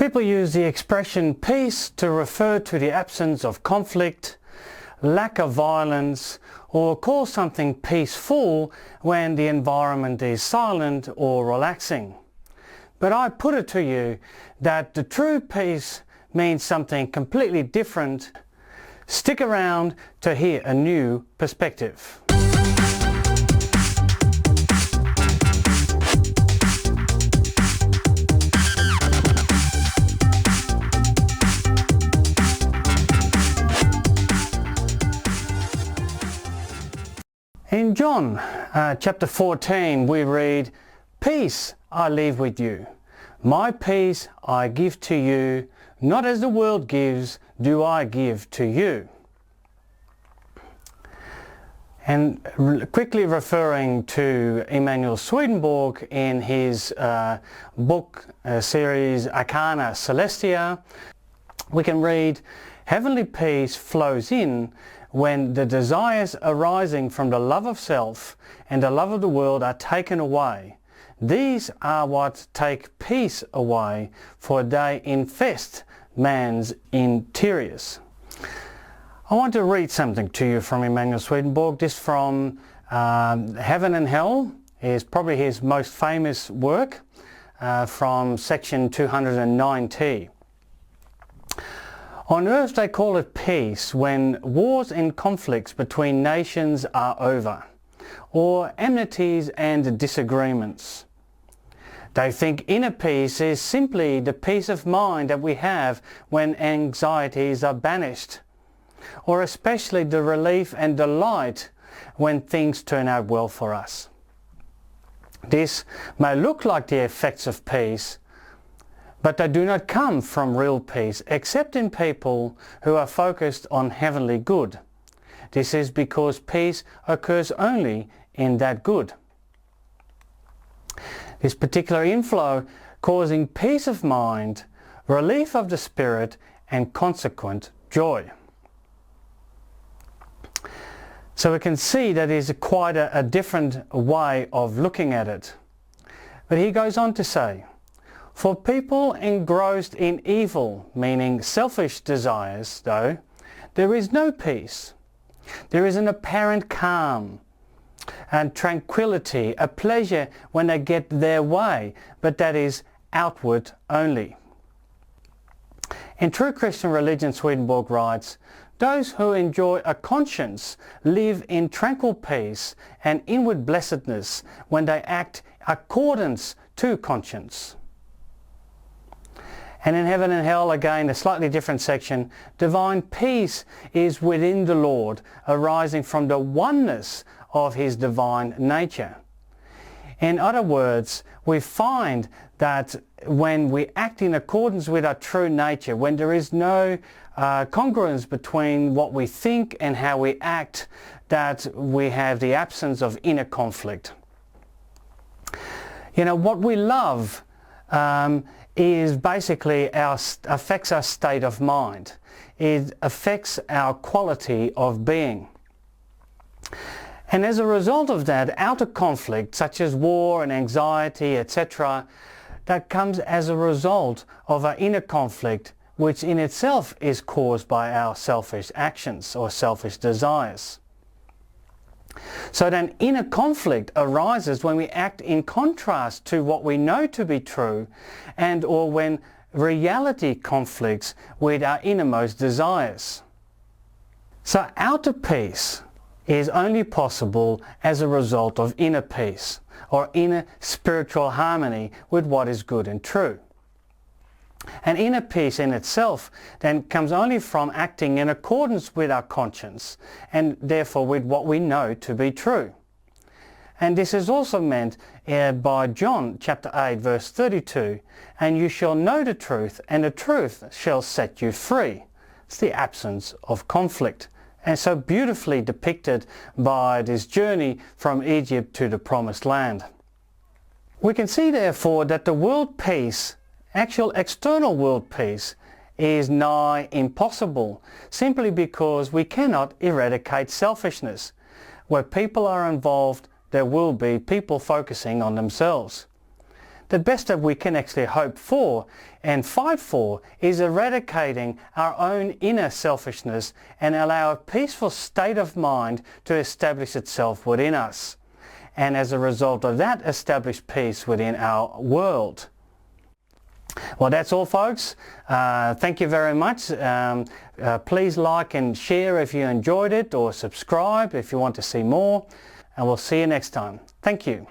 People use the expression peace to refer to the absence of conflict, lack of violence, or call something peaceful when the environment is silent or relaxing. But I put it to you that the true peace means something completely different. Stick around to hear a new perspective. In John chapter 14 we read, "Peace I leave with you, my peace I give to you, not as the world gives do I give to you." And quickly referring to Emanuel Swedenborg in his book series Arcana Celestia, we can read, "Heavenly peace flows in when the desires arising from the love of self and the love of the world are taken away. These are what take peace away, for they infest man's interiors." I want to read something to you from Emanuel Swedenborg. This from Heaven and Hell is probably his most famous work, from section 290. "On earth they call it peace when wars and conflicts between nations are over, or enmities and disagreements. They think inner peace is simply the peace of mind that we have when anxieties are banished, or especially the relief and delight when things turn out well for us. This may look like the effects of peace, but they do not come from real peace except in people who are focused on heavenly good. This is because peace occurs only in that good. This particular inflow causing peace of mind, relief of the spirit and consequent joy." So we can see that is quite a different way of looking at it. But he goes on to say, "For people engrossed in evil, meaning selfish desires, though, there is no peace. There is an apparent calm and tranquility, a pleasure when they get their way, but that is outward only." In True Christian Religion, Swedenborg writes, "Those who enjoy a conscience live in tranquil peace and inward blessedness when they act accordance to conscience." And in Heaven and Hell, again, a slightly different section, "Divine peace is within the Lord, arising from the oneness of his divine nature." In other words, we find that when we act in accordance with our true nature, when there is no congruence between what we think and how we act, that we have the absence of inner conflict. You know, what we love is basically affects our state of mind. It affects our quality of being. And as a result of that, outer conflict, such as war and anxiety, etc., that comes as a result of our inner conflict, which in itself is caused by our selfish actions or selfish desires. So then inner conflict arises when we act in contrast to what we know to be true, and or when reality conflicts with our innermost desires. So outer peace is only possible as a result of inner peace, or inner spiritual harmony with what is good and true. And inner peace in itself then comes only from acting in accordance with our conscience, and therefore with what we know to be true. And this is also meant by John chapter 8 verse 32, "And you shall know the truth, and the truth shall set you free." It's the absence of conflict, and so beautifully depicted by this journey from Egypt to the Promised Land. We can see therefore that the world peace, actual external world peace, is nigh impossible, simply because we cannot eradicate selfishness. Where people are involved, there will be people focusing on themselves. the best that we can actually hope for and fight for is eradicating our own inner selfishness and allow a peaceful state of mind to establish itself within us. And as a result of that, establish peace within our world. Well, that's all, folks. Thank you very much. Please like and share if you enjoyed it, or subscribe if you want to see more. And we'll see you next time. Thank you.